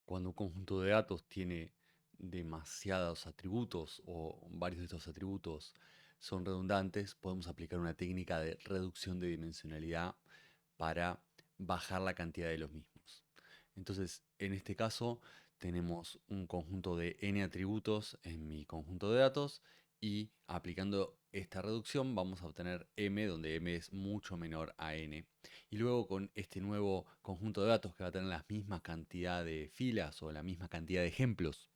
Cuando un conjunto de datos tiene demasiados atributos o varios de estos atributos son redundantes, podemos aplicar una técnica de reducción de dimensionalidad para bajar la cantidad de los mismos. Entonces, en este caso, tenemos un conjunto de n atributos en mi conjunto de datos y aplicando esta reducción vamos a obtener m, donde m es mucho menor a n. Y luego con este nuevo conjunto de datos que va a tener la misma cantidad de filas o la misma cantidad de ejemplos,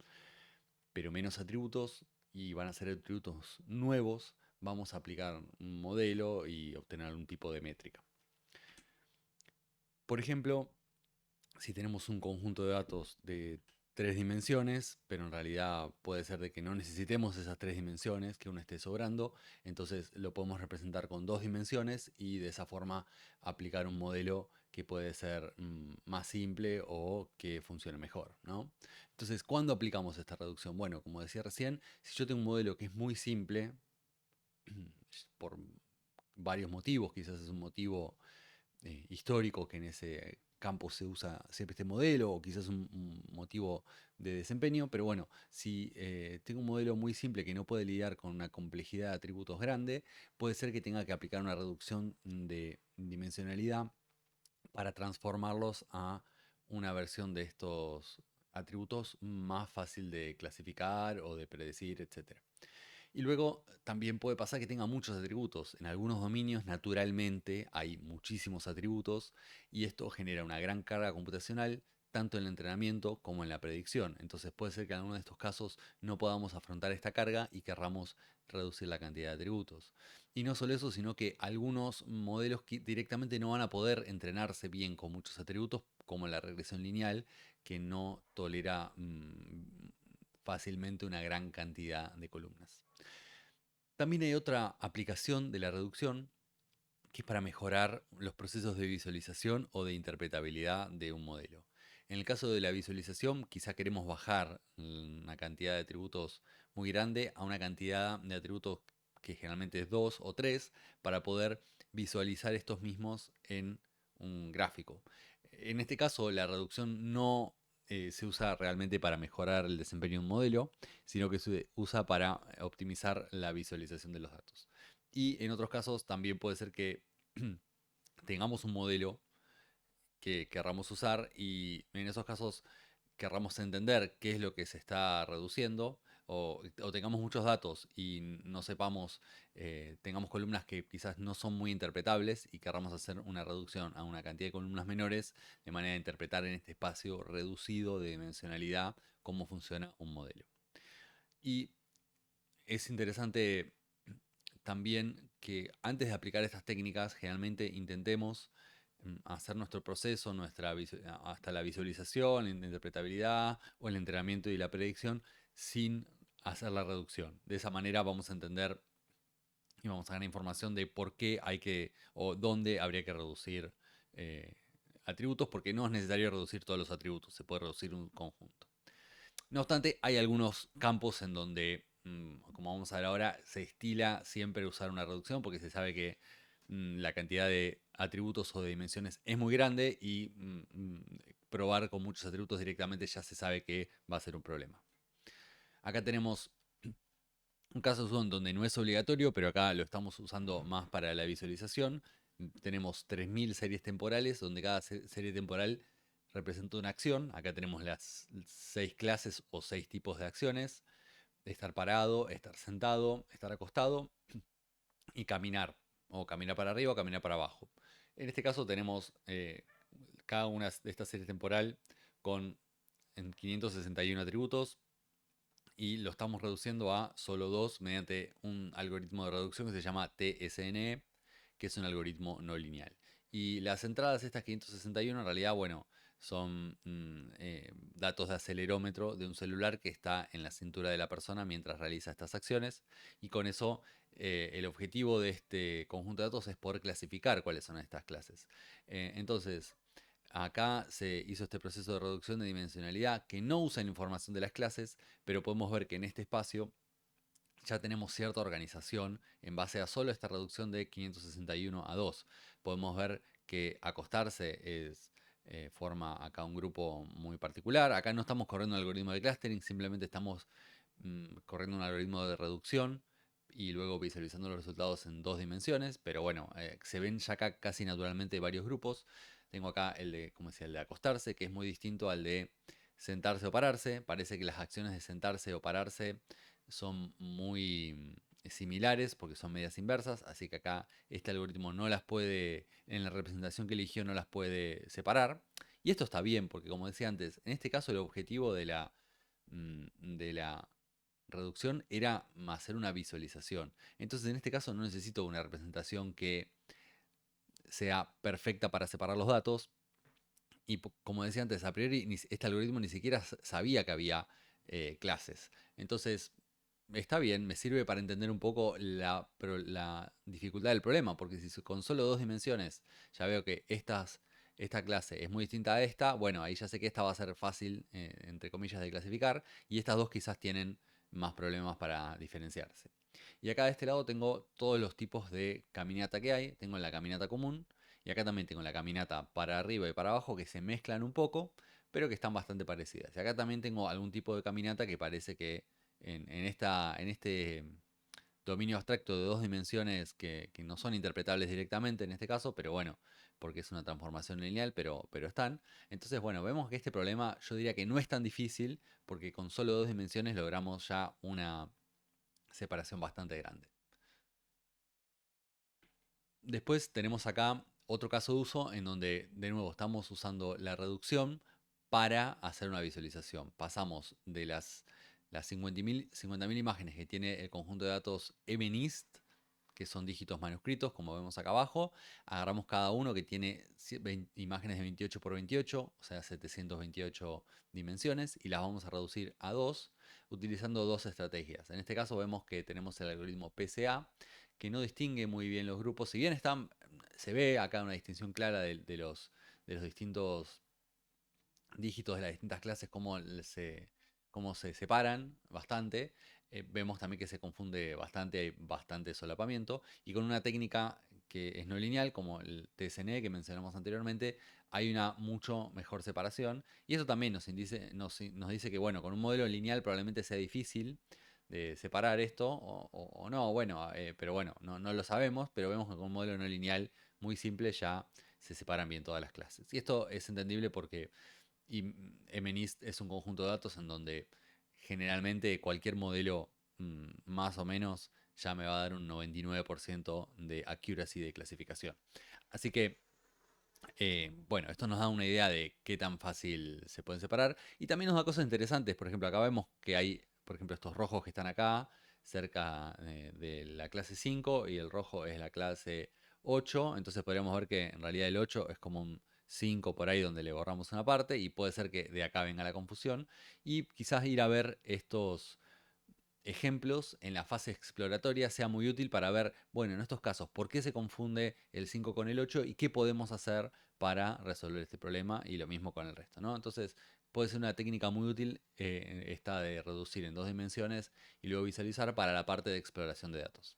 pero menos atributos y van a ser atributos nuevos, vamos a aplicar un modelo y obtener algún tipo de métrica. Por ejemplo, si tenemos un conjunto de datos de tres dimensiones, pero en realidad puede ser de que no necesitemos esas tres dimensiones, que uno esté sobrando, entonces lo podemos representar con dos dimensiones y de esa forma aplicar un modelo que puede ser más simple o que funcione mejor, ¿no? Entonces, ¿cuándo aplicamos esta reducción? Bueno, como decía recién, si yo tengo un modelo que es muy simple, por varios motivos, quizás es un motivo histórico que en ese campo se usa siempre este modelo, o quizás un motivo de desempeño, pero bueno, si tengo un modelo muy simple que no puede lidiar con una complejidad de atributos grande, puede ser que tenga que aplicar una reducción de dimensionalidad para transformarlos a una versión de estos atributos más fácil de clasificar o de predecir, etcétera. Y luego también puede pasar que tenga muchos atributos. En algunos dominios, naturalmente, hay muchísimos atributos y esto genera una gran carga computacional, tanto en el entrenamiento como en la predicción. Entonces puede ser que en alguno de estos casos no podamos afrontar esta carga y querramos reducir la cantidad de atributos. Y no solo eso, sino que algunos modelos directamente no van a poder entrenarse bien con muchos atributos, como la regresión lineal, que no tolera fácilmente una gran cantidad de columnas. También hay otra aplicación de la reducción que es para mejorar los procesos de visualización o de interpretabilidad de un modelo. En el caso de la visualización, quizá queremos bajar una cantidad de atributos muy grande a una cantidad de atributos que generalmente es 2 o 3 para poder visualizar estos mismos en un gráfico. En este caso, la reducción no se usa realmente para mejorar el desempeño de un modelo, sino que se usa para optimizar la visualización de los datos. Y en otros casos también puede ser que tengamos un modelo que querramos usar y en esos casos querramos entender qué es lo que se está reduciendo o tengamos muchos datos y no sepamos, tengamos columnas que quizás no son muy interpretables y querramos hacer una reducción a una cantidad de columnas menores de manera de interpretar en este espacio reducido de dimensionalidad cómo funciona un modelo. Y es interesante también que antes de aplicar estas técnicas, generalmente intentemos hacer nuestro proceso, hasta la visualización, la interpretabilidad o el entrenamiento y la predicción sin hacer la reducción. De esa manera vamos a entender y vamos a ganar información de por qué hay que o dónde habría que reducir eh, atributos, porque no es necesario reducir todos los atributos, se puede reducir un conjunto. No obstante, hay algunos campos en donde, como vamos a ver ahora, se estila siempre usar una reducción porque se sabe que la cantidad de atributos o de dimensiones es muy grande y probar con muchos atributos directamente ya se sabe que va a ser un problema. Acá tenemos un caso en donde no es obligatorio, pero acá lo estamos usando más para la visualización. Tenemos 3000 series temporales, donde cada serie temporal representa una acción. Acá tenemos las 6 clases o 6 tipos de acciones. Estar parado, estar sentado, estar acostado y caminar. O caminar para arriba o caminar para abajo. En este caso tenemos cada una de estas series temporal con 561 atributos y lo estamos reduciendo a solo dos mediante un algoritmo de reducción que se llama TSNE, que es un algoritmo no lineal. Y las entradas, estas 561, en realidad, bueno, son datos de acelerómetro de un celular que está en la cintura de la persona mientras realiza estas acciones. Y con eso, el objetivo de este conjunto de datos es poder clasificar cuáles son estas clases. Entonces, acá se hizo este proceso de reducción de dimensionalidad que no usa la información de las clases, pero podemos ver que en este espacio ya tenemos cierta organización en base a solo esta reducción de 561 a 2. Podemos ver que acostarse es forma acá un grupo muy particular. Acá no estamos corriendo un algoritmo de clustering, simplemente estamos corriendo un algoritmo de reducción y luego visualizando los resultados en 2 dimensiones, pero bueno, se ven ya acá casi naturalmente varios grupos. Tengo acá el de, como decía, el de acostarse, que es muy distinto al de sentarse o pararse. Parece que las acciones de sentarse o pararse son muy similares porque son medias inversas, así que acá este algoritmo no las puede, en la representación que eligió no las puede separar. Y esto está bien porque, como decía antes, en este caso el objetivo de la reducción era hacer una visualización. Entonces en este caso no necesito una representación que sea perfecta para separar los datos. Y como decía antes, a priori este algoritmo ni siquiera sabía que había clases. Entonces está bien, me sirve para entender un poco la dificultad del problema, porque si con solo 2 dimensiones ya veo que esta clase es muy distinta a esta, bueno, ahí ya sé que esta va a ser fácil, entre comillas, de clasificar, y estas dos quizás tienen más problemas para diferenciarse. Y acá de este lado tengo todos los tipos de caminata que hay. Tengo la caminata común, y acá también tengo la caminata para arriba y para abajo, que se mezclan un poco, pero que están bastante parecidas. Y acá también tengo algún tipo de caminata que parece que en este dominio abstracto de 2 dimensiones que no son interpretables directamente en este caso, pero bueno, porque es una transformación lineal, pero están. Entonces, bueno, vemos que este problema yo diría que no es tan difícil, porque con solo 2 dimensiones logramos ya una separación bastante grande. Después tenemos acá otro caso de uso en donde de nuevo estamos usando la reducción para hacer una visualización. Pasamos de las 50.000 imágenes que tiene el conjunto de datos MNIST, que son dígitos manuscritos, como vemos acá abajo. Agarramos cada uno que tiene imágenes de 28 por 28, o sea, 728 dimensiones, y las vamos a reducir a 2 utilizando dos estrategias. En este caso vemos que tenemos el algoritmo PCA, que no distingue muy bien los grupos. Si bien se ve acá una distinción clara de los distintos dígitos de las distintas clases, cómo se separan bastante, vemos también que se confunde bastante, hay bastante solapamiento. Y con una técnica que es no lineal, como el TSNE que mencionamos anteriormente, hay una mucho mejor separación. Y eso también nos dice que, bueno, con un modelo lineal probablemente sea difícil de separar esto, o no, bueno, pero bueno, no lo sabemos, pero vemos que con un modelo no lineal muy simple ya se separan bien todas las clases. Y esto es entendible porque MNIST es un conjunto de datos en donde generalmente cualquier modelo más o menos ya me va a dar un 99% de accuracy de clasificación. Así que, bueno, esto nos da una idea de qué tan fácil se pueden separar y también nos da cosas interesantes. Por ejemplo, acá vemos que hay, por ejemplo, estos rojos que están acá cerca de la clase 5 y el rojo es la clase 8. Entonces podríamos ver que en realidad el 8 es como un 5 por ahí donde le borramos una parte y puede ser que de acá venga la confusión y quizás ir a ver estos ejemplos en la fase exploratoria sea muy útil para ver, bueno, en estos casos, por qué se confunde el 5 con el 8 y qué podemos hacer para resolver este problema y lo mismo con el resto, ¿no? Entonces puede ser una técnica muy útil esta de reducir en 2 dimensiones y luego visualizar para la parte de exploración de datos.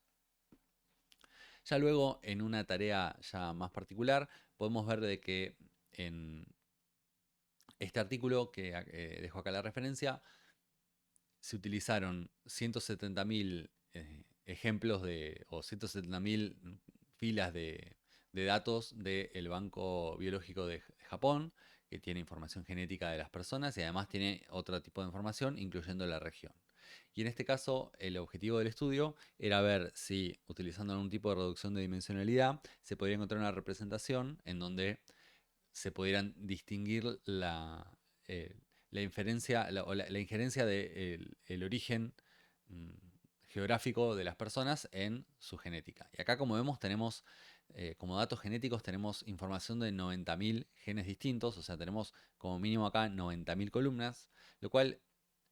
Ya luego, en una tarea ya más particular, podemos ver de que en este artículo que dejo acá la referencia, se utilizaron 170.000 ejemplos o 170.000 filas de datos del Banco Biológico de Japón, que tiene información genética de las personas y además tiene otro tipo de información, incluyendo la región. Y en este caso, el objetivo del estudio era ver si, utilizando algún tipo de reducción de dimensionalidad, se podría encontrar una representación en donde se pudieran distinguir eh, la inferencia o la injerencia del el origen mm, geográfico de las personas en su genética. Y acá, como vemos, tenemos como datos genéticos tenemos información de 90.000 genes distintos, o sea, tenemos como mínimo acá 90.000 columnas, lo cual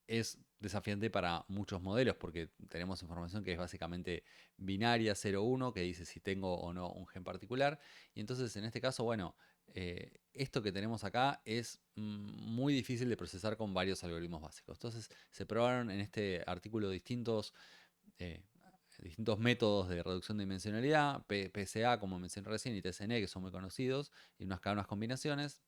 es desafiante para muchos modelos porque tenemos información que es básicamente binaria 0-1, que dice si tengo o no un gen particular. Y entonces en este caso, bueno, esto que tenemos acá es muy difícil de procesar con varios algoritmos básicos. Entonces se probaron en este artículo eh, distintos métodos de reducción de dimensionalidad, PCA como mencioné recién y TSNE que son muy conocidos, y unas combinaciones.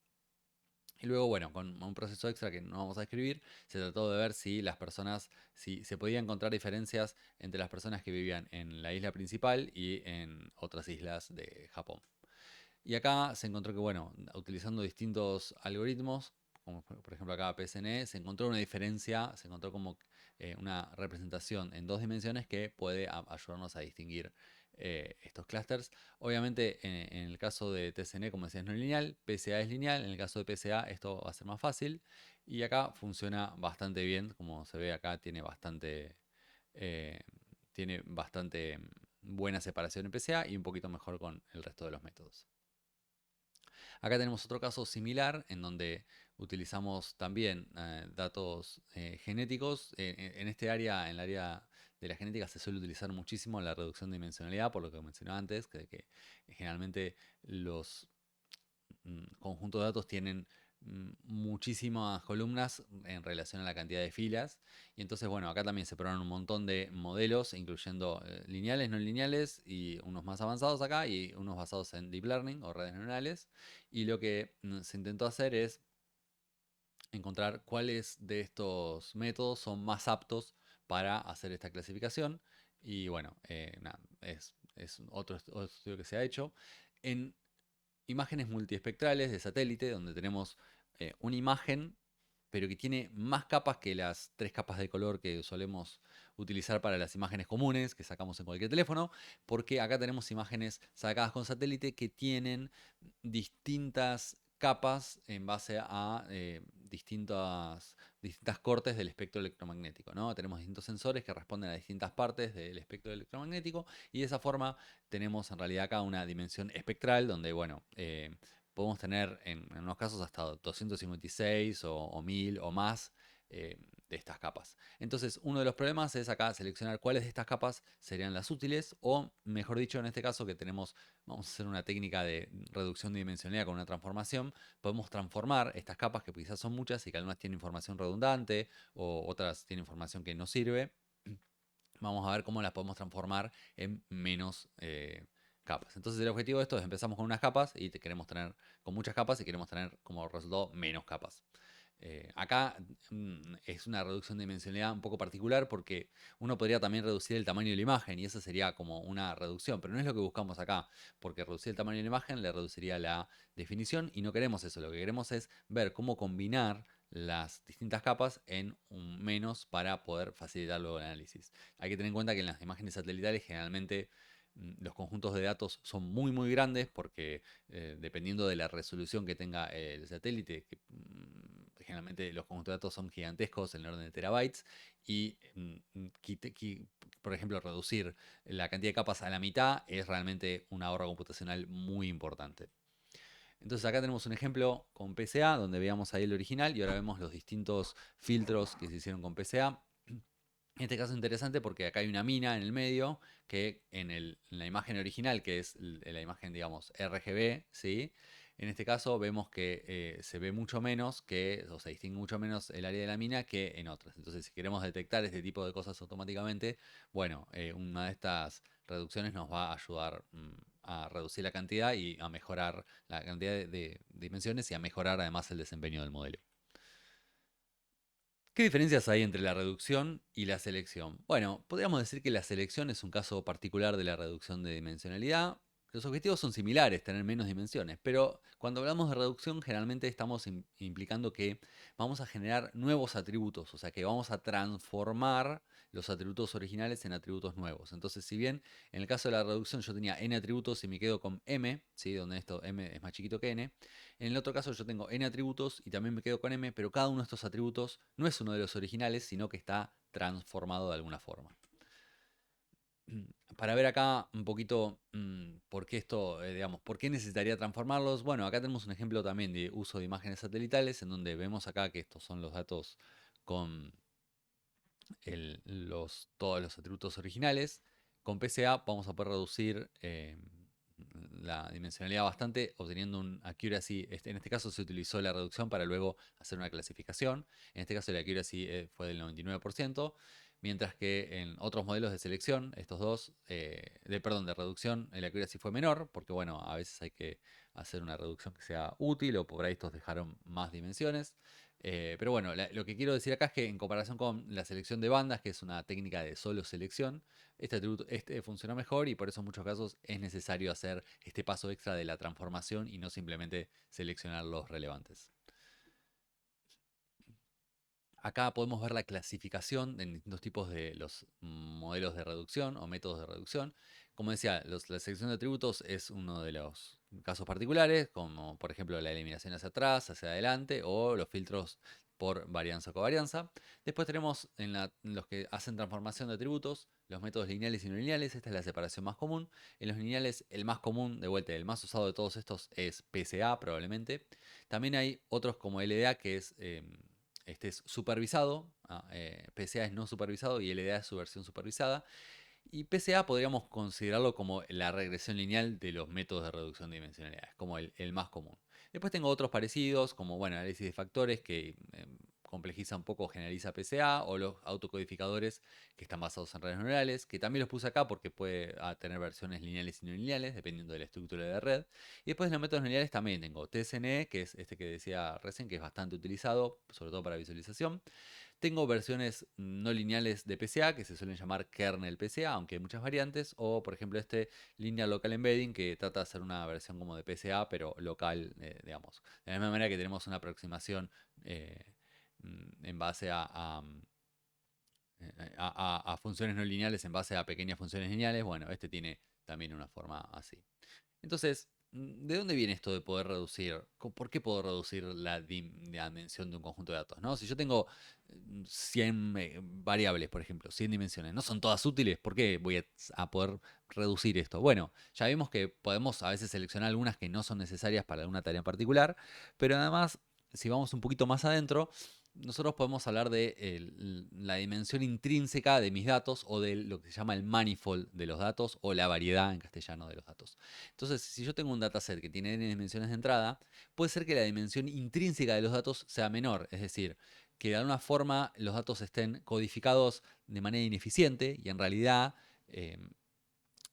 Y luego, bueno, con un proceso extra que no vamos a escribir, se trató de ver si las personas, si se podía encontrar diferencias entre las personas que vivían en la isla principal y en otras islas de Japón. Y acá se encontró que, bueno, utilizando distintos algoritmos, como por ejemplo acá PSNE, se encontró una diferencia, se encontró como una representación en 2 dimensiones que puede ayudarnos a distinguir estos clústeres. Obviamente en el caso de TSN, como decías, no es lineal, PSA es lineal, en el caso de PSA esto va a ser más fácil y acá funciona bastante bien, como se ve acá eh, tiene bastante buena separación en PSA y un poquito mejor con el resto de los métodos. Acá tenemos otro caso similar en donde utilizamos también datos genéticos. En este área, en el área de la genética, se suele utilizar muchísimo la reducción de dimensionalidad, por lo que mencionaba antes, que generalmente los conjuntos de datos tienen muchísimas columnas en relación a la cantidad de filas. Y entonces, bueno, acá también se probaron un montón de modelos, incluyendo lineales, no lineales, y unos más avanzados acá, y unos basados en deep learning o redes neuronales. Y lo que se intentó hacer es encontrar cuáles de estos métodos son más aptos para hacer esta clasificación. Y bueno, nada, es otro estudio que se ha hecho. En imágenes multiespectrales de satélite, donde tenemos una imagen, pero que tiene más capas que las 3 capas de color que solemos utilizar para las imágenes comunes que sacamos en cualquier teléfono, porque acá tenemos imágenes sacadas con satélite que tienen distintas capas en base a distintas cortes del espectro electromagnético, ¿no? Tenemos distintos sensores que responden a distintas partes del espectro electromagnético y de esa forma tenemos en realidad acá una dimensión espectral donde, bueno, podemos tener en unos casos hasta 256 o 1000 o más de estas capas. Entonces, uno de los problemas es acá seleccionar cuáles de estas capas serían las útiles, o mejor dicho, en este caso que tenemos, vamos a hacer una técnica de reducción de dimensionalidad con una transformación, podemos transformar estas capas que quizás son muchas y que algunas tienen información redundante o otras tienen información que no sirve. Vamos a ver cómo las podemos transformar en menos capas. Entonces el objetivo de esto es empezamos con unas capas y queremos tener con muchas capas y queremos tener como resultado menos capas. Acá es una reducción de dimensionalidad un poco particular porque uno podría también reducir el tamaño de la imagen y eso sería como una reducción, pero no es lo que buscamos acá, porque reducir el tamaño de la imagen le reduciría la definición y no queremos eso, lo que queremos es ver cómo combinar las distintas capas en un menos para poder facilitar luego el análisis. Hay que tener en cuenta que en las imágenes satelitales generalmente los conjuntos de datos son muy muy grandes porque dependiendo de la resolución que tenga el satélite, que, generalmente los conjuntos de datos son gigantescos en el orden de terabytes y por ejemplo reducir la cantidad de capas a la mitad es realmente un ahorro computacional muy importante. Entonces acá tenemos un ejemplo con PCA, donde veíamos ahí el original y ahora vemos los distintos filtros que se hicieron con PCA. En este caso es interesante porque acá hay una mina en el medio que en la imagen original, que es la imagen, digamos, RGB, ¿sí? En este caso vemos que se ve mucho menos, o se distingue mucho menos el área de la mina que en otras. Entonces, si queremos detectar este tipo de cosas automáticamente, bueno, una de estas reducciones nos va a ayudar a reducir la cantidad y a mejorar la cantidad de dimensiones y a mejorar además el desempeño del modelo. ¿Qué diferencias hay entre la reducción y la selección? Bueno, podríamos decir que la selección es un caso particular de la reducción de dimensionalidad. Los objetivos son similares, tener menos dimensiones, pero cuando hablamos de reducción generalmente estamos implicando que vamos a generar nuevos atributos, o sea que vamos a transformar los atributos originales en atributos nuevos. Entonces, si bien en el caso de la reducción yo tenía n atributos y me quedo con m, ¿sí? Donde esto m es más chiquito que n, en el otro caso yo tengo n atributos y también me quedo con m, pero cada uno de estos atributos no es uno de los originales, sino que está transformado de alguna forma. Para ver acá un poquito por qué esto, digamos, por qué necesitaría transformarlos. Bueno, acá tenemos un ejemplo también de uso de imágenes satelitales, en donde vemos acá que estos son los datos con todos los atributos originales. Con PCA vamos a poder reducir la dimensionalidad bastante, obteniendo un accuracy. En este caso se utilizó la reducción para luego hacer una clasificación. En este caso el accuracy fue del 99%, mientras que en otros modelos de selección, estos dos, de reducción, el accuracy fue menor, porque bueno, a veces hay que hacer una reducción que sea útil, o por ahí estos dejaron más dimensiones. Pero bueno, lo que quiero decir acá es que en comparación con la selección de bandas, que es una técnica de solo selección, este funciona mejor y por eso en muchos casos es necesario hacer este paso extra de la transformación y no simplemente seleccionar los relevantes. Acá podemos ver la clasificación de distintos tipos de los modelos de reducción o métodos de reducción. Como decía, la selección de atributos es uno de los casos particulares, como por ejemplo la eliminación hacia atrás, hacia adelante, o los filtros por varianza o covarianza. Después tenemos en los que hacen transformación de atributos, los métodos lineales y no lineales. Esta es la separación más común. En los lineales, el más común, de vuelta, el más usado de todos estos es PSA probablemente. También hay otros como LDA, que es este es supervisado, PCA es no supervisado y LDA es su versión supervisada. Y PCA podríamos considerarlo como la regresión lineal de los métodos de reducción de dimensionalidad, es como el más común. Después tengo otros parecidos, como bueno, análisis de factores, que complejiza un poco, generaliza PCA, o los autocodificadores que están basados en redes neuronales, que también los puse acá porque puede tener versiones lineales y no lineales, dependiendo de la estructura de red. Y después en los métodos lineales también tengo TSNE, que es este que decía recién, que es bastante utilizado, sobre todo para visualización. Tengo versiones no lineales de PCA, que se suelen llamar kernel PCA, aunque hay muchas variantes. O, por ejemplo, este Linear Local Embedding, que trata de hacer una versión como de PCA, pero local, digamos. De la misma manera que tenemos una aproximación eh, en base a funciones no lineales, en base a pequeñas funciones lineales. Bueno, este tiene también una forma así. Entonces, ¿de dónde viene esto de poder reducir? ¿Por qué puedo reducir la dimensión de un conjunto de datos? ¿No? Si yo tengo 100 variables, por ejemplo, 100 dimensiones, ¿no son todas útiles? ¿Por qué voy a poder reducir esto? Bueno, ya vimos que podemos a veces seleccionar algunas que no son necesarias para alguna tarea en particular, pero además, si vamos un poquito más adentro, nosotros podemos hablar de la dimensión intrínseca de mis datos, o de lo que se llama el manifold de los datos, o la variedad en castellano de los datos. Entonces, si yo tengo un dataset que tiene n dimensiones de entrada, puede ser que la dimensión intrínseca de los datos sea menor, es decir, que de alguna forma los datos estén codificados de manera ineficiente y en realidad,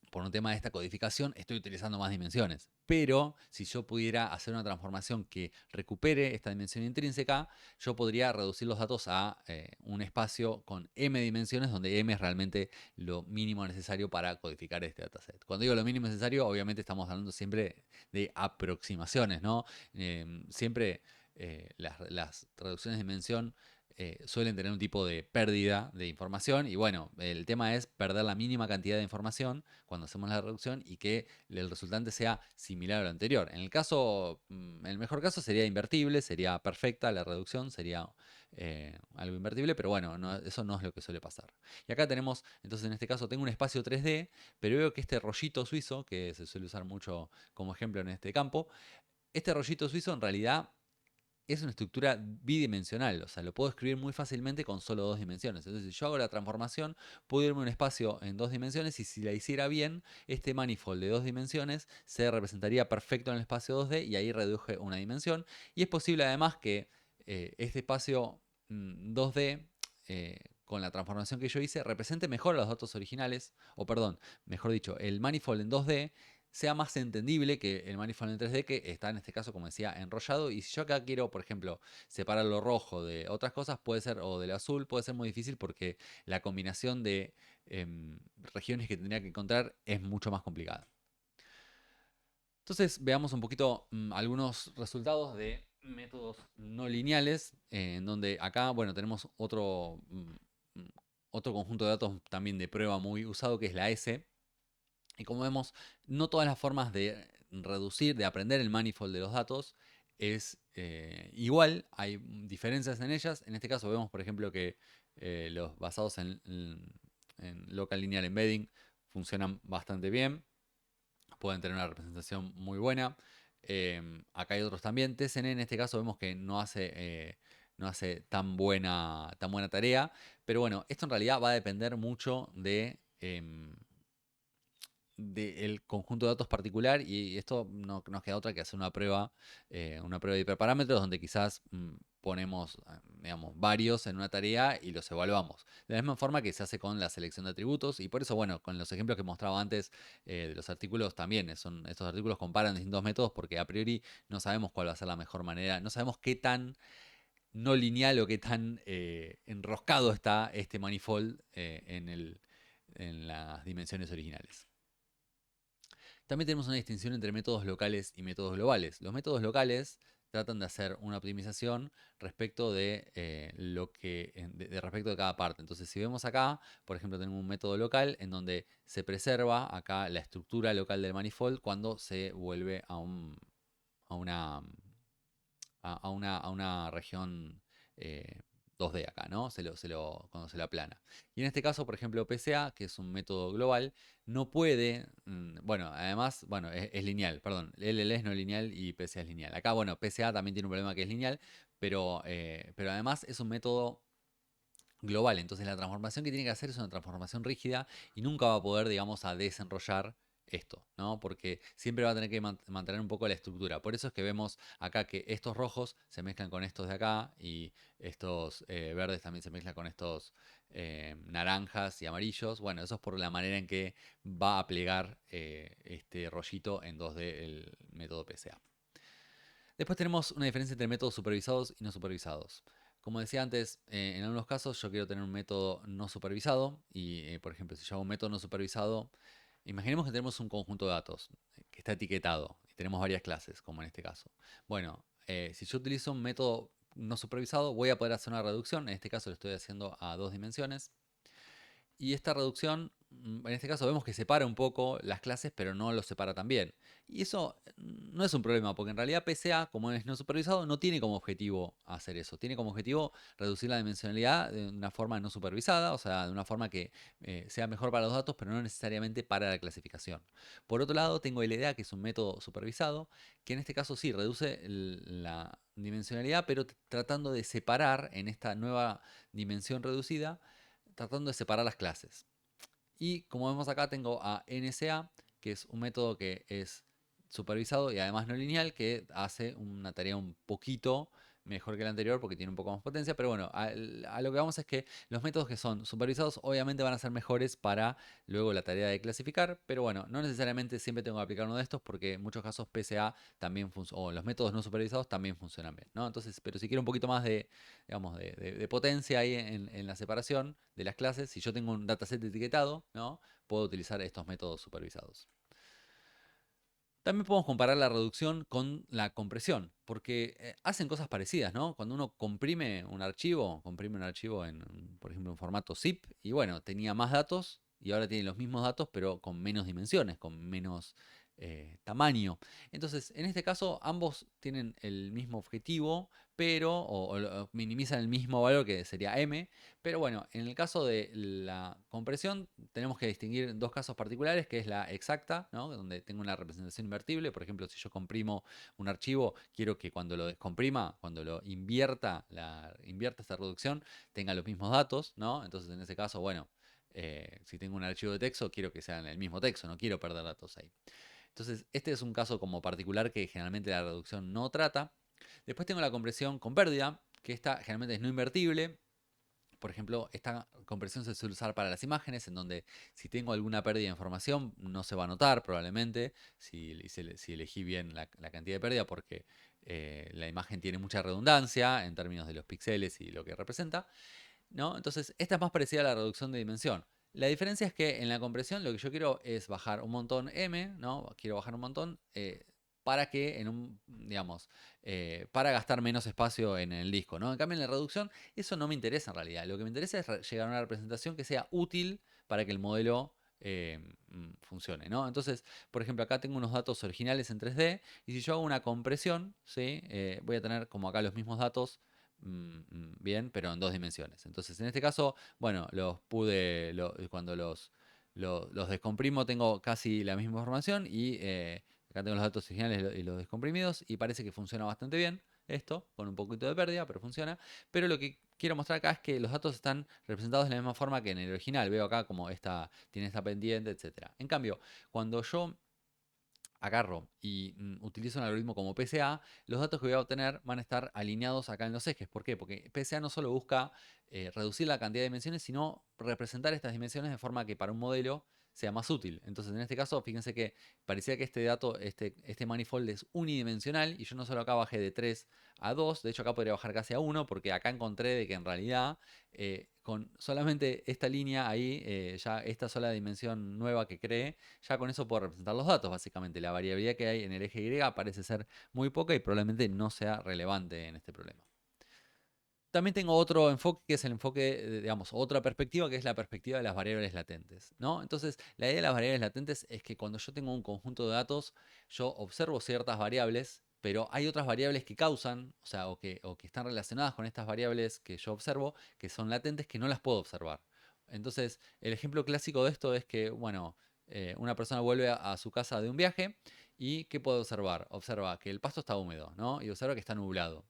por un tema de esta codificación, estoy utilizando más dimensiones. Pero si yo pudiera hacer una transformación que recupere esta dimensión intrínseca, yo podría reducir los datos a un espacio con m dimensiones, donde m es realmente lo mínimo necesario para codificar este dataset. Cuando digo lo mínimo necesario, obviamente estamos hablando siempre de aproximaciones, ¿no? Siempre las reducciones de dimensión suelen tener un tipo de pérdida de información, y bueno, el tema es perder la mínima cantidad de información cuando hacemos la reducción y que el resultante sea similar a lo anterior. En el mejor caso sería invertible, sería perfecta la reducción, sería algo invertible, pero bueno, eso no es lo que suele pasar. Y acá tenemos, entonces en este caso tengo un espacio 3D, pero veo que este rollito suizo, que se suele usar mucho como ejemplo en este campo, este rollito suizo en realidad es una estructura bidimensional, o sea, lo puedo escribir muy fácilmente con solo dos dimensiones. Entonces, si yo hago la transformación, puedo irme a un espacio en dos dimensiones, y si la hiciera bien, este manifold de dos dimensiones se representaría perfecto en el espacio 2D, y ahí reduje una dimensión. Y es posible además que este espacio 2D, con la transformación que yo hice, represente mejor los datos originales, o perdón, mejor dicho, el manifold en 2D sea más entendible que el manifold en 3D, que está en este caso, como decía, enrollado. Y si yo acá quiero, por ejemplo, separar lo rojo de otras cosas, puede ser, o del azul, puede ser muy difícil, porque la combinación de regiones que tendría que encontrar es mucho más complicada. Entonces, veamos un poquito algunos resultados de métodos no lineales, en donde acá, bueno, tenemos otro conjunto de datos también de prueba muy usado, que es la S. Y como vemos, no todas las formas de reducir, de aprender el manifold de los datos es igual, hay diferencias en ellas. En este caso vemos, por ejemplo, que los basados en Local Linear Embedding funcionan bastante bien, pueden tener una representación muy buena. Acá hay otros también. TSN en este caso vemos que no hace tan buena tarea, pero bueno, esto en realidad va a depender mucho del conjunto de datos particular, y esto no nos queda otra que hacer una prueba de hiperparámetros, donde quizás ponemos, digamos, varios en una tarea y los evaluamos. De la misma forma que se hace con la selección de atributos, y por eso, bueno, con los ejemplos que mostraba antes de los artículos también, estos artículos comparan distintos métodos porque a priori no sabemos cuál va a ser la mejor manera, no sabemos qué tan no lineal o qué tan enroscado está este manifold en las dimensiones originales. También tenemos una distinción entre métodos locales y métodos globales. Los métodos locales tratan de hacer una optimización respecto de respecto de cada parte. Entonces, si vemos acá, por ejemplo, tenemos un método local en donde se preserva acá la estructura local del manifold cuando se vuelve a una a una región 2D acá, ¿no? Cuando se lo aplana. Y en este caso, por ejemplo, PCA, que es un método global, no puede, bueno, además, bueno, es lineal, perdón, LL es no lineal y PCA es lineal. Acá, bueno, PCA también tiene un problema que es lineal, pero además es un método global. Entonces la transformación que tiene que hacer es una transformación rígida y nunca va a poder, digamos, a desenrollar esto, ¿no? Porque siempre va a tener que mantener un poco la estructura. Por eso es que vemos acá que estos rojos se mezclan con estos de acá y estos verdes también se mezclan con estos naranjas y amarillos. Bueno, eso es por la manera en que va a plegar este rollito en 2D el método PCA. Después tenemos una diferencia entre métodos supervisados y no supervisados. Como decía antes, en algunos casos yo quiero tener un método no supervisado y, por ejemplo, si yo hago un método no supervisado, imaginemos que tenemos un conjunto de datos que está etiquetado y tenemos varias clases, como en este caso. Bueno, si yo utilizo un método no supervisado, voy a poder hacer una reducción. En este caso lo estoy haciendo a 2 dimensiones. Y esta reducción, en este caso vemos que separa un poco las clases, pero no los separa tan bien. Y eso no es un problema, porque en realidad PCA, como es no supervisado, no tiene como objetivo hacer eso. Tiene como objetivo reducir la dimensionalidad de una forma no supervisada, o sea, de una forma que sea mejor para los datos, pero no necesariamente para la clasificación. Por otro lado, tengo LDA, que es un método supervisado, que en este caso sí reduce la dimensionalidad, pero tratando de separar en esta nueva dimensión reducida, tratando de separar las clases. Y como vemos acá tengo a NSA, que es un método que es supervisado y además no lineal, que hace una tarea un poquito mejor que el anterior porque tiene un poco más potencia, pero bueno, a lo que vamos es que los métodos que son supervisados obviamente van a ser mejores para luego la tarea de clasificar, pero bueno, no necesariamente siempre tengo que aplicar uno de estos porque en muchos casos PCA también funciona, o los métodos no supervisados también funcionan bien, ¿no? Entonces, pero si quiero un poquito más de, digamos, de potencia ahí en la separación de las clases, si yo tengo un dataset etiquetado, ¿no? Puedo utilizar estos métodos supervisados. También podemos comparar la reducción con la compresión, porque hacen cosas parecidas, ¿no? Cuando uno comprime un archivo en, por ejemplo, en formato zip, y bueno, tenía más datos y ahora tiene los mismos datos, pero con menos dimensiones, con menos tamaño. Entonces, en este caso, ambos tienen el mismo objetivo, pero, o minimizan el mismo valor que sería m, pero bueno, en el caso de la compresión tenemos que distinguir dos casos particulares, que es la exacta, ¿no? Donde tengo una representación invertible. Por ejemplo, si yo comprimo un archivo, quiero que cuando lo descomprima, cuando lo invierta esta reducción, tenga los mismos datos, ¿no? Entonces, en ese caso, bueno, si tengo un archivo de texto, quiero que sean el mismo texto, no quiero perder datos ahí. Entonces, este es un caso como particular que generalmente la reducción no trata. Después tengo la compresión con pérdida, que esta generalmente es no invertible. Por ejemplo, esta compresión se suele usar para las imágenes, en donde si tengo alguna pérdida de información no se va a notar probablemente si elegí bien la cantidad de pérdida, porque la imagen tiene mucha redundancia en términos de los píxeles y lo que representa, ¿no? Entonces, esta es más parecida a la reducción de dimensión. La diferencia es que en la compresión lo que yo quiero es bajar un montón m, ¿no? Quiero bajar un montón para que digamos, para gastar menos espacio en el disco, ¿no? En cambio, en la reducción, eso no me interesa en realidad. Lo que me interesa es llegar a una representación que sea útil para que el modelo funcione, ¿no? Entonces, por ejemplo, acá tengo unos datos originales en 3D y si yo hago una compresión, ¿sí? Voy a tener como acá los mismos datos bien, pero en 2 dimensiones. Entonces, en este caso, bueno, cuando los descomprimo tengo casi la misma información y acá tengo los datos originales y los descomprimidos y parece que funciona bastante bien esto, con un poquito de pérdida, pero funciona. Pero lo que quiero mostrar acá es que los datos están representados de la misma forma que en el original. Veo acá como tiene esta pendiente, etc. En cambio, cuando yo agarro y utilizo un algoritmo como PSA, los datos que voy a obtener van a estar alineados acá en los ejes. ¿Por qué? Porque PSA no solo busca reducir la cantidad de dimensiones, sino representar estas dimensiones de forma que para un modelo sea más útil. Entonces, en este caso, fíjense que parecía que este dato, este manifold es unidimensional y yo no solo acá bajé de 3 a 2, de hecho acá podría bajar casi a 1 porque acá encontré de que en realidad con solamente esta línea ahí, ya esta sola dimensión nueva que creé, ya con eso puedo representar los datos básicamente. La variabilidad que hay en el eje Y parece ser muy poca y probablemente no sea relevante en este problema. También tengo otro enfoque que es el enfoque, digamos, otra perspectiva que es la perspectiva de las variables latentes, ¿no? Entonces, la idea de las variables latentes es que cuando yo tengo un conjunto de datos, yo observo ciertas variables, pero hay otras variables que causan, o sea, o que están relacionadas con estas variables que yo observo, que son latentes, que no las puedo observar. Entonces, el ejemplo clásico de esto es que, bueno, una persona vuelve a su casa de un viaje y ¿qué puede observar? Observa que el pasto está húmedo, ¿no? Y observa que está nublado.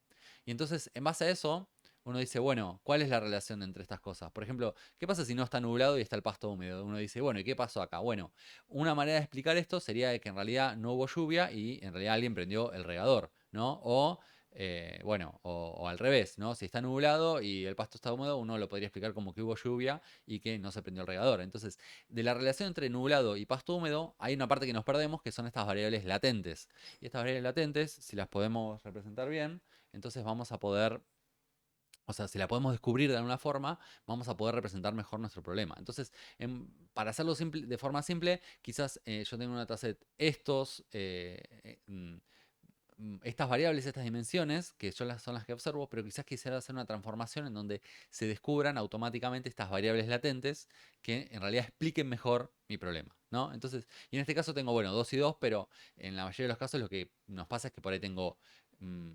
Y entonces, en base a eso, uno dice, bueno, ¿cuál es la relación entre estas cosas? Por ejemplo, ¿qué pasa si no está nublado y está el pasto húmedo? Uno dice, bueno, ¿y qué pasó acá? Bueno, una manera de explicar esto sería de que en realidad no hubo lluvia y en realidad alguien prendió el regador, ¿no? O, bueno, o al revés, ¿no? Si está nublado y el pasto está húmedo, uno lo podría explicar como que hubo lluvia y que no se prendió el regador. Entonces, de la relación entre nublado y pasto húmedo, hay una parte que nos perdemos, que son estas variables latentes. Y estas variables latentes, si las podemos representar bien, entonces vamos a poder, o sea, si la podemos descubrir de alguna forma, vamos a poder representar mejor nuestro problema. Entonces, para hacerlo simple, de forma simple, quizás yo tengo una dataset estos, estas variables, estas dimensiones, que yo son las que observo, pero quizás quisiera hacer una transformación en donde se descubran automáticamente estas variables latentes que en realidad expliquen mejor mi problema, ¿no? Entonces, y en este caso tengo, bueno, 2 y 2, pero en la mayoría de los casos lo que nos pasa es que por ahí tengo mm,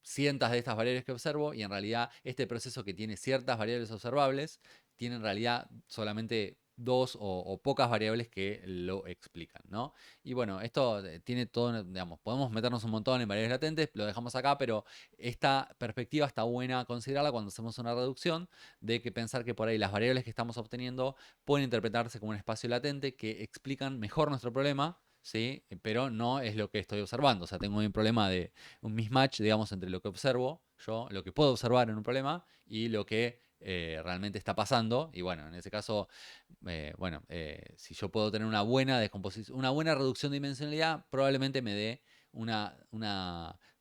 cientos de estas variables que observo y en realidad este proceso que tiene ciertas variables observables tiene en realidad solamente dos o pocas variables que lo explican, ¿no? Y bueno, esto tiene todo, digamos, podemos meternos un montón en variables latentes, lo dejamos acá, pero esta perspectiva está buena considerarla cuando hacemos una reducción, de que pensar que por ahí las variables que estamos obteniendo pueden interpretarse como un espacio latente que explican mejor nuestro problema, ¿sí? Pero no es lo que estoy observando, o sea, tengo un problema de un mismatch, digamos, entre lo que observo yo, lo que puedo observar en un problema y lo que realmente está pasando. Y bueno, en ese caso, bueno, si yo puedo tener una buena descomposición, una buena reducción de dimensionalidad, probablemente me dé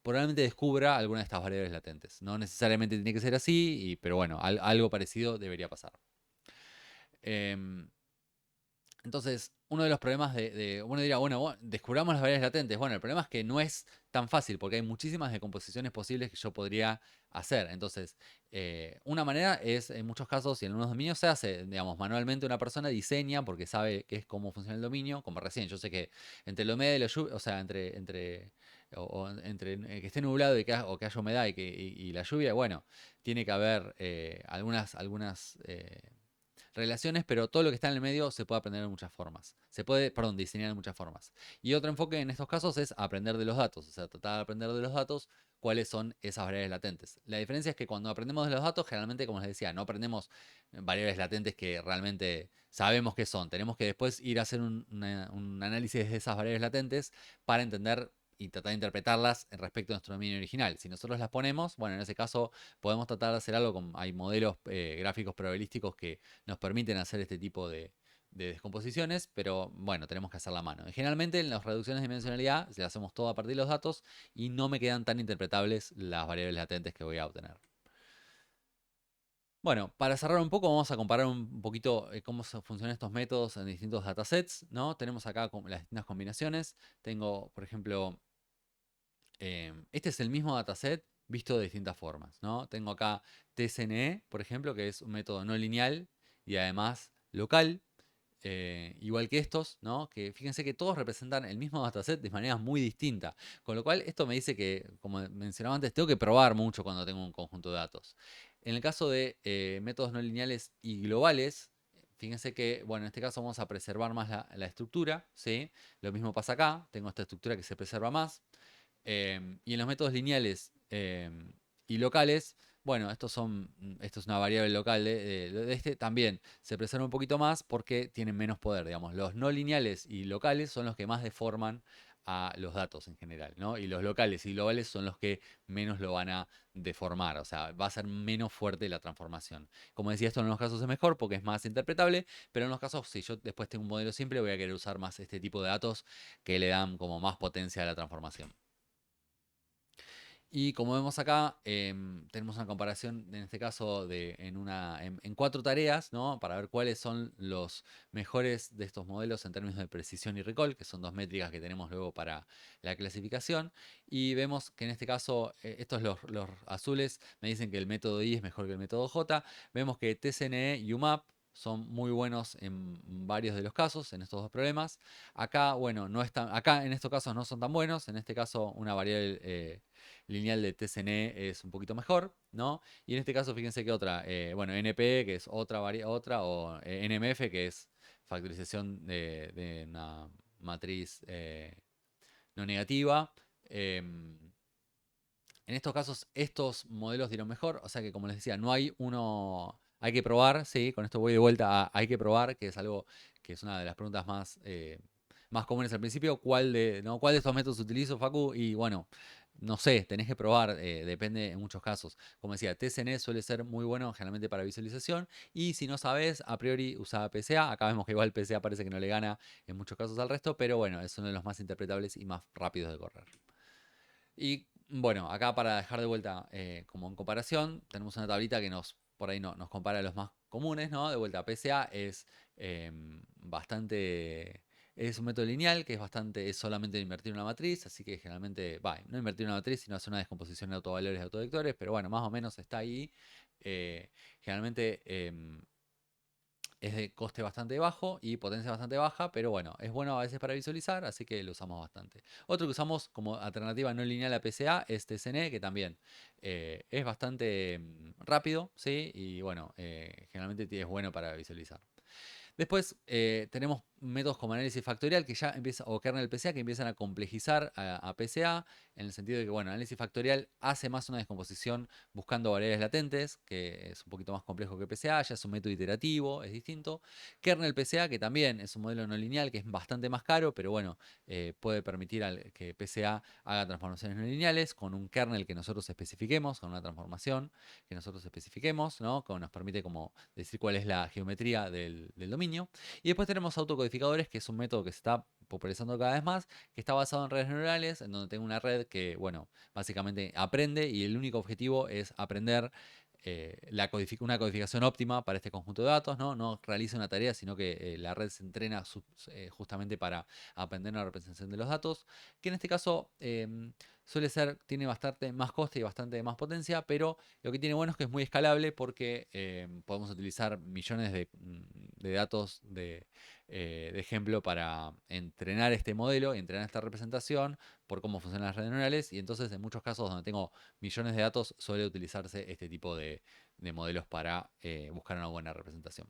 probablemente descubra alguna de estas variables latentes. No necesariamente tiene que ser así, pero bueno, algo parecido debería pasar. Em, entonces, uno de los problemas uno dirá, bueno, descubramos las variables latentes. Bueno, el problema es que no es tan fácil porque hay muchísimas decomposiciones posibles que yo podría hacer. Entonces, una manera es, en muchos casos y en algunos dominios se hace, digamos, manualmente una persona diseña porque sabe qué es cómo funciona el dominio, como recién. Yo sé que entre la humedad y la lluvia, o sea, entre que esté nublado o que haya humedad y la lluvia, bueno, tiene que haber algunas relaciones, pero todo lo que está en el medio se puede aprender de muchas formas. Se puede, perdón, diseñar de muchas formas. Y otro enfoque en estos casos es aprender de los datos, o sea, tratar de aprender de los datos cuáles son esas variables latentes. La diferencia es que cuando aprendemos de los datos, generalmente, como les decía, no aprendemos variables latentes que realmente sabemos qué son. Tenemos que después ir a hacer un análisis de esas variables latentes para entender y tratar de interpretarlas respecto a nuestro dominio original. Si nosotros las ponemos, bueno, en ese caso podemos tratar de hacer algo con, hay modelos gráficos probabilísticos que nos permiten hacer este tipo de descomposiciones, pero bueno, tenemos que hacer la mano. Generalmente en las reducciones de dimensionalidad se hacemos todo a partir de los datos y no me quedan tan interpretables las variables latentes que voy a obtener. Bueno, para cerrar un poco, vamos a comparar un poquito cómo funcionan estos métodos en distintos datasets, ¿no? Tenemos acá las distintas combinaciones. Tengo, por ejemplo, este es el mismo dataset visto de distintas formas, ¿no? Tengo acá TSNE, por ejemplo, que es un método no lineal y además local, igual que estos, ¿no? Que fíjense que todos representan el mismo dataset de manera muy distinta. Con lo cual, esto me dice que, como mencionaba antes, tengo que probar mucho cuando tengo un conjunto de datos. En el caso de métodos no lineales y globales, fíjense que, bueno, en este caso vamos a preservar más la estructura, ¿sí? Lo mismo pasa acá, tengo esta estructura que se preserva más. Y en los métodos lineales y locales, Bueno, esto es una variable local de este. También se preserva un poquito más porque tienen menos poder, digamos. Los no lineales y locales son los que más deforman a los datos en general, ¿no? Y los locales y globales son los que menos lo van a deformar, o sea, va a ser menos fuerte la transformación. Como decía, esto en unos casos es mejor porque es más interpretable, pero en los casos, si yo después tengo un modelo simple, voy a querer usar más este tipo de datos que le dan como más potencia a la transformación. Y como vemos acá, tenemos una comparación, en este caso, en 4 tareas, ¿no? Para ver cuáles son los mejores de estos modelos en términos de precisión y recall, que son dos métricas que tenemos luego para la clasificación. Y vemos que en este caso, estos los azules me dicen que el método I es mejor que el método J. Vemos que TCNE y UMAP son muy buenos en varios de los casos, en estos dos problemas. Acá, bueno, acá en estos casos no son tan buenos. En este caso, una variable lineal de TCNE es un poquito mejor, ¿no? Y en este caso, fíjense que otra, bueno, NP, que es otra, o NMF, que es factorización de una matriz no negativa. En estos casos, estos modelos dieron mejor, o sea que como les decía, no hay uno, hay que probar, sí, con esto voy de vuelta a hay que probar, que es algo que es una de las preguntas más comunes al principio, ¿cuál de estos métodos utilizo, Facu? Y bueno, no sé, tenés que probar, depende en muchos casos. Como decía, TCN suele ser muy bueno generalmente para visualización, y si no sabes, a priori usa PCA, acá vemos que igual PCA parece que no le gana en muchos casos al resto, pero bueno, es uno de los más interpretables y más rápidos de correr. Y bueno, acá para dejar de vuelta como en comparación, tenemos una tablita que por ahí nos compara los más comunes, ¿no? De vuelta, PCA es bastante, es un método lineal que es solamente invertir una matriz, así que generalmente, no invertir una matriz, sino hacer una descomposición de autovalores y autovectores, pero bueno, más o menos está ahí. Eh, Generalmente es de coste bastante bajo y potencia bastante baja, pero bueno, es bueno a veces para visualizar, así que lo usamos bastante. Otro que usamos como alternativa no lineal a PCA es TCN, que también es bastante rápido, ¿sí? Y bueno, generalmente es bueno para visualizar. Después tenemos métodos como análisis factorial que ya empieza, o kernel PCA, que empiezan a complejizar a PCA, en el sentido de que, bueno, análisis factorial hace más una descomposición buscando variables latentes, que es un poquito más complejo que PCA, ya es un método iterativo, es distinto. Kernel PCA, que también es un modelo no lineal, que es bastante más caro, pero bueno, puede permitir que PCA haga transformaciones no lineales con un kernel que nosotros especifiquemos, con una transformación que nosotros especifiquemos, ¿no? Que nos permite como decir cuál es la geometría del dominio. Y después tenemos autocodificadores, que es un método que se está popularizando cada vez más, que está basado en redes neuronales, en donde tengo una red que, bueno, básicamente aprende y el único objetivo es aprender una codificación óptima para este conjunto de datos, ¿no? No realiza una tarea, sino que la red se entrena justamente para aprender una representación de los datos, que en este caso tiene bastante más coste y bastante más potencia, pero lo que tiene bueno es que es muy escalable porque podemos utilizar millones de datos de ejemplo para entrenar este modelo y entrenar esta representación por cómo funcionan las redes neuronales. Y entonces, en muchos casos donde tengo millones de datos, suele utilizarse este tipo de modelos para buscar una buena representación.